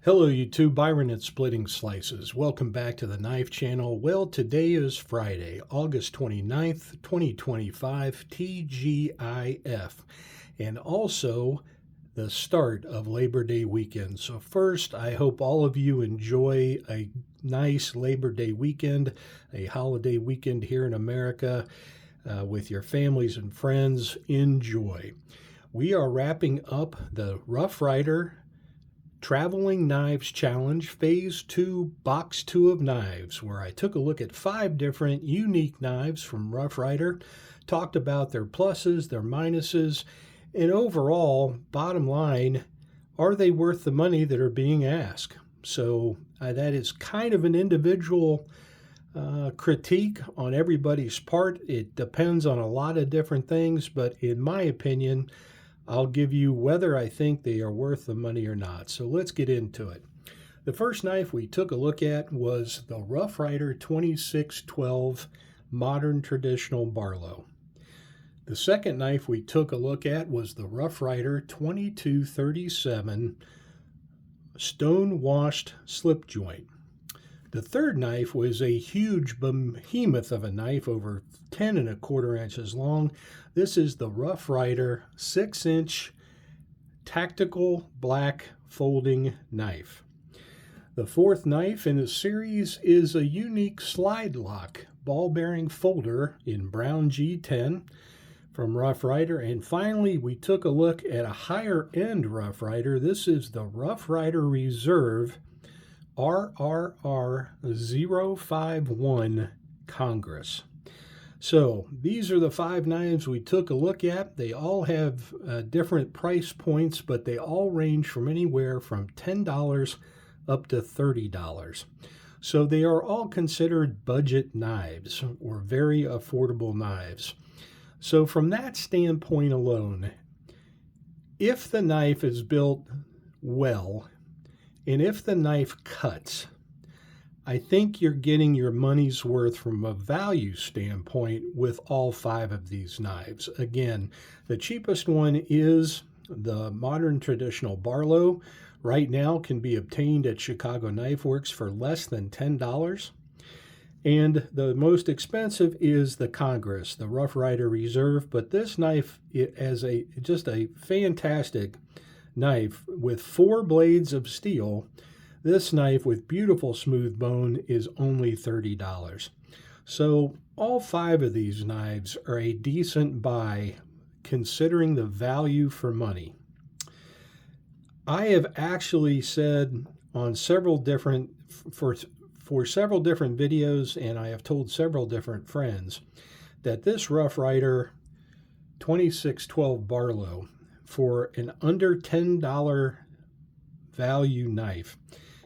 Hello YouTube, Byron at Splitting Slices. Welcome back to the Knife Channel. Well, today is Friday, August 29th, 2025, TGIF, and also the start of Labor Day weekend. So first, I hope all of you enjoy a nice Labor Day weekend, a holiday weekend here in America with your families and friends. Enjoy. We are wrapping up the Rough Rider Traveling Knives Challenge Phase 2 Box 2 of Knives, where I took a look at 5 different unique knives from Rough Rider, talked about their pluses, their minuses, and overall, bottom line, are they worth the money that are being asked? So that is kind of an individual critique on everybody's part. It depends on a lot of different things, but in my opinion, I'll give you whether I think they are worth the money or not. So let's get into it. The first knife we took a look at was the Rough Rider 2612 Modern Traditional Barlow. The second knife we took a look at was the Rough Rider 2237 Stonewashed Slip Joint. The third knife was a huge behemoth of a knife, over 10 1/4 inches long. This is the Rough Rider 6-inch Tactical Black Folding Knife. The fourth knife in the series is a unique slide lock ball bearing folder in brown G10 from Rough Rider. And finally, we took a look at a higher end Rough Rider. This is the Rough Rider Reserve RR0571 Congress. So these are the 5 knives we took a look at. They all have different price points, but they all range from anywhere from $10 up to $30. So they are all considered budget knives or very affordable knives. So from that standpoint alone, if the knife is built well, and if the knife cuts, I think you're getting your money's worth from a value standpoint with all 5 of these knives. Again, the cheapest one is the Modern Traditional Barlow. Right now can be obtained at Chicago Knife Works for less than $10. And the most expensive is the Congress, the Rough Rider Reserve. But this knife, as just a fantastic knife with 4 blades of steel, this knife with beautiful smooth bone is only $30. So all 5 of these knives are a decent buy considering the value for money. I have actually said on several different for several different videos, and I have told several different friends that this Rough Rider 2612 Barlow, for an under $10 value knife,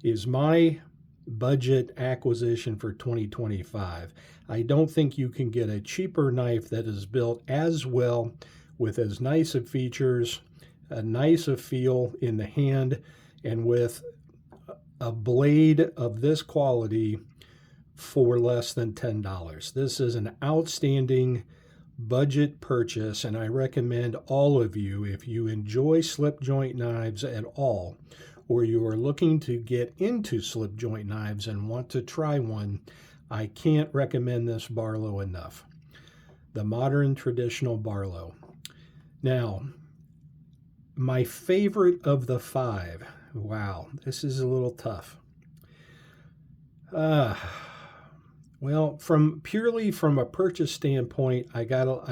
is my budget acquisition for 2025. I don't think you can get a cheaper knife that is built as well, with as nice of features, a nice of feel in the hand, and with a blade of this quality for less than $10. This is an outstanding budget purchase, and I recommend all of you, if you enjoy slip joint knives at all, or you are looking to get into slip joint knives and want to try one, I can't recommend this Barlow enough. The Modern Traditional Barlow. Now, my favorite of the 5. Wow, this is a little tough. Well, purely from a purchase standpoint, I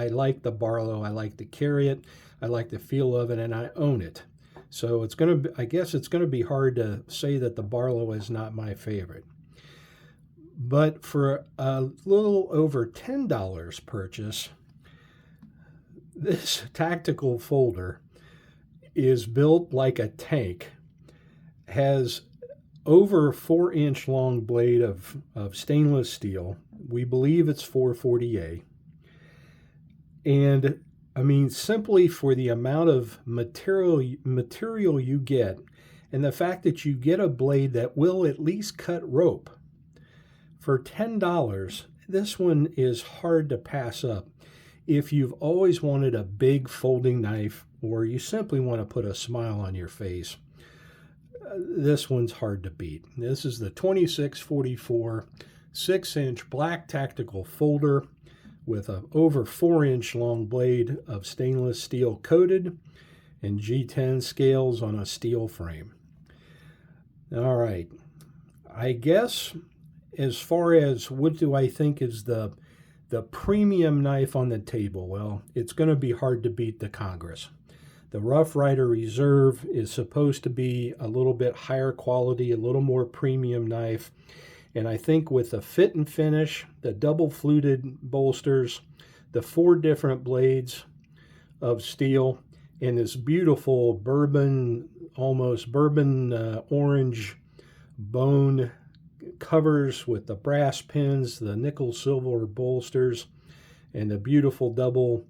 like the Barlow. I like to carry it. I like the feel of it, and I own it. So I guess it's gonna be hard to say that the Barlow is not my favorite. But for a little over $10 purchase, this tactical folder is built like a tank, has over 4-inch long blade of stainless steel. We believe it's 440A. And I mean, simply for the amount of material you get, and the fact that you get a blade that will at least cut rope, for $10, this one is hard to pass up. If you've always wanted a big folding knife, or you simply want to put a smile on your face, this one's hard to beat. This is the 2644 6-inch Black Tactical Folder with an over 4-inch long blade of stainless steel coated and G10 scales on a steel frame. All right, I guess as far as what do I think is the premium knife on the table, well, it's going to be hard to beat the Congress. The Rough Rider Reserve is supposed to be a little bit higher quality, a little more premium knife. And I think with the fit and finish, the double fluted bolsters, the 4 different blades of steel, and this beautiful bourbon, almost bourbon orange bone covers with the brass pins, the nickel silver bolsters, and the beautiful double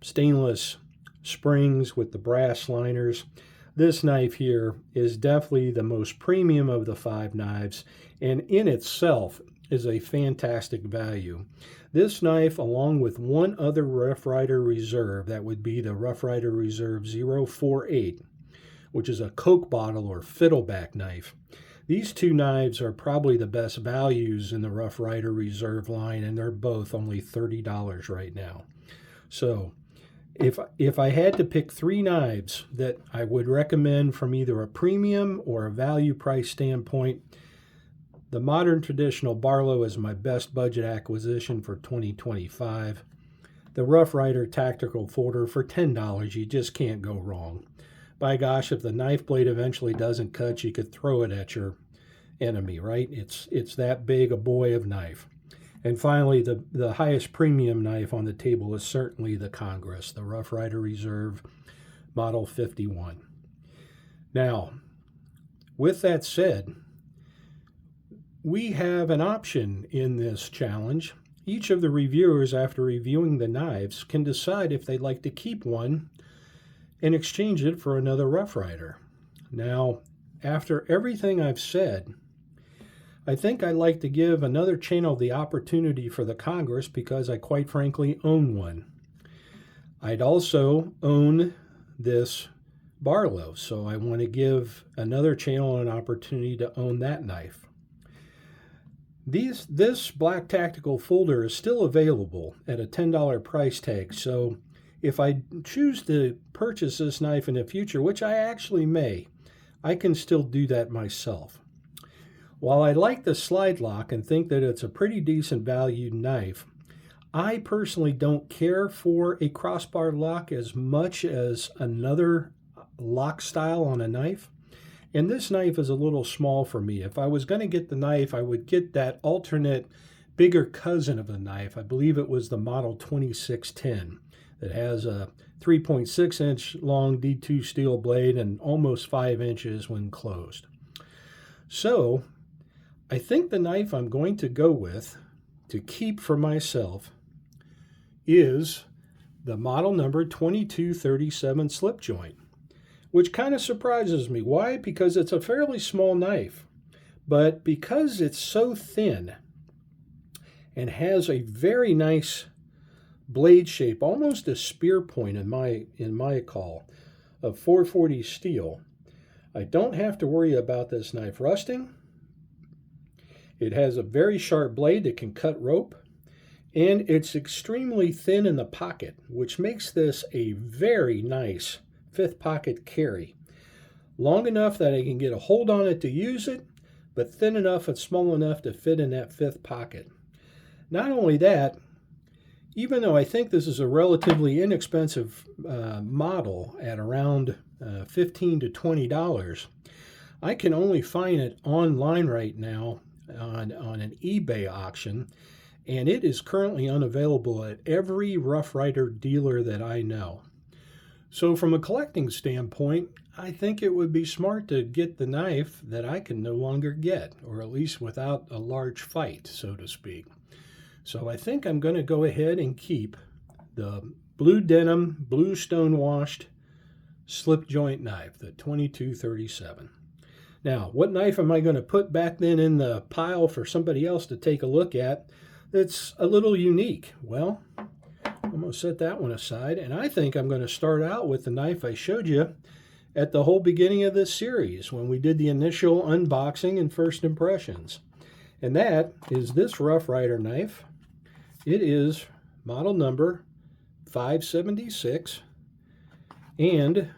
stainless springs with the brass liners. This knife here is definitely the most premium of the 5 knives, and in itself is a fantastic value. This knife, along with one other Rough Rider Reserve, that would be the Rough Rider Reserve 048, which is a Coke bottle or fiddleback knife. These 2 knives are probably the best values in the Rough Rider Reserve line, and they're both only $30 right now. So if I had to pick 3 knives that I would recommend from either a premium or a value price standpoint, the modern traditional Barlow is my best budget acquisition for 2025. The Rough Rider Tactical Folder for $10, you just can't go wrong. By gosh, if the knife blade eventually doesn't cut, you could throw it at your enemy, right? It's that big a boy of knife. And finally, the highest premium knife on the table is certainly the Congress, the Rough Rider Reserve Model 51. Now, with that said, we have an option in this challenge. Each of the reviewers, after reviewing the knives, can decide if they'd like to keep one and exchange it for another Rough Rider. Now, after everything I've said, I think I'd like to give another channel the opportunity for the Congress because I quite frankly own one. I'd also own this Barlow, so I want to give another channel an opportunity to own that knife. This Black Tactical Folder is still available at a $10 price tag, so if I choose to purchase this knife in the future, which I actually may, I can still do that myself. While I like the slide lock and think that it's a pretty decent valued knife, I personally don't care for a crossbar lock as much as another lock style on a knife. And this knife is a little small for me. If I was going to get the knife, I would get that alternate bigger cousin of the knife. I believe it was the model 2610 that has a 3.6-inch long D2 steel blade and almost 5 inches when closed. So I think the knife I'm going to go with to keep for myself is the model number 2237 slip joint, which kind of surprises me. Why? Because it's a fairly small knife, but because it's so thin and has a very nice blade shape, almost a spear point in my call, of 440 steel, I don't have to worry about this knife rusting. It has a very sharp blade that can cut rope, and it's extremely thin in the pocket, which makes this a very nice 5th pocket carry. Long enough that I can get a hold on it to use it, but thin enough and small enough to fit in that 5th pocket. Not only that, even though I think this is a relatively inexpensive model at around $15 to $20, I can only find it online right now on an eBay auction, and it is currently unavailable at every Rough Rider dealer that I know. So from a collecting standpoint, I think it would be smart to get the knife that I can no longer get, or at least without a large fight, so to speak. So I think I'm going to go ahead and keep the blue denim, blue stonewashed slip joint knife, the 2237. Now, what knife am I going to put back then in the pile for somebody else to take a look at that's a little unique? Well, I'm going to set that one aside, and I think I'm going to start out with the knife I showed you at the whole beginning of this series when we did the initial unboxing and first impressions. And that is this Rough Rider knife. It is model number 576. And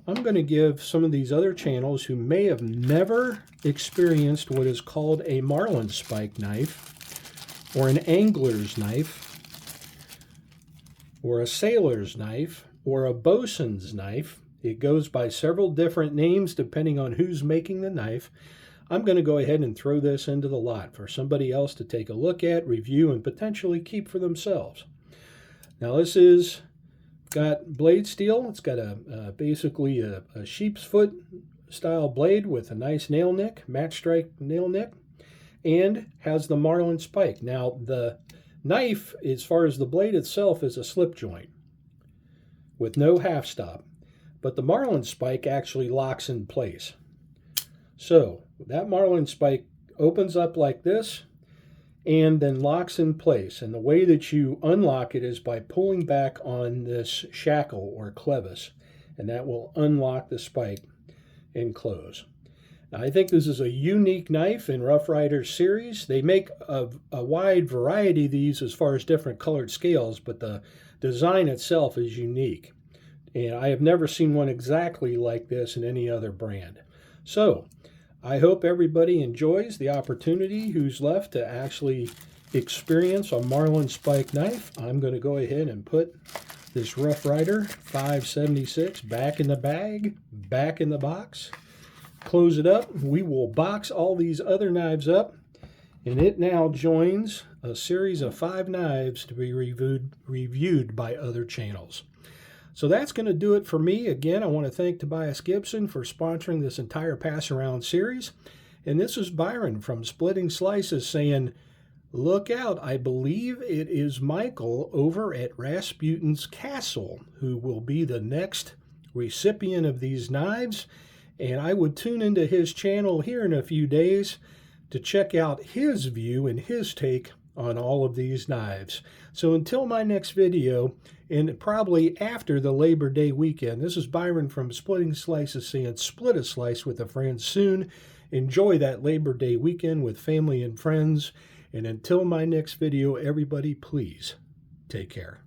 I'm going to give some of these other channels who may have never experienced what is called a Marlin spike knife, or an angler's knife, or a sailor's knife, or a bosun's knife. It goes by several different names depending on who's making the knife. I'm going to go ahead and throw this into the lot for somebody else to take a look at, review, and potentially keep for themselves. Now this is got blade steel. It's got basically a sheep's foot style blade with a nice nail nick, match strike nail nick, and has the Marlin spike. Now the knife, as far as the blade itself, is a slip joint with no half stop, but the Marlin spike actually locks in place. So that Marlin spike opens up like this and then locks in place. And the way that you unlock it is by pulling back on this shackle or clevis, and that will unlock the spike and close. Now, I think this is a unique knife in Rough Rider series. They make a wide variety of these as far as different colored scales, but the design itself is unique. And I have never seen one exactly like this in any other brand. So I hope everybody enjoys the opportunity who's left to actually experience a Marlin spike knife. I'm going to go ahead and put this Rough Rider 576 back in the bag, back in the box. Close it up. We will box all these other knives up, and it now joins a series of 5 knives to be reviewed by other channels. So that's going to do it for me. Again, I want to thank Tobias Gibson for sponsoring this entire Pass Around series. And this is Byron from Splitting Slices saying, look out, I believe it is Michael over at Rasputin's Castle who will be the next recipient of these knives. And I would tune into his channel here in a few days to check out his view and his take on all of these knives. So until my next video, and probably after the Labor Day weekend, this is Byron from Splitting Slices saying split a slice with a friend soon. Enjoy that Labor Day weekend with family and friends. And until my next video, everybody, please take care.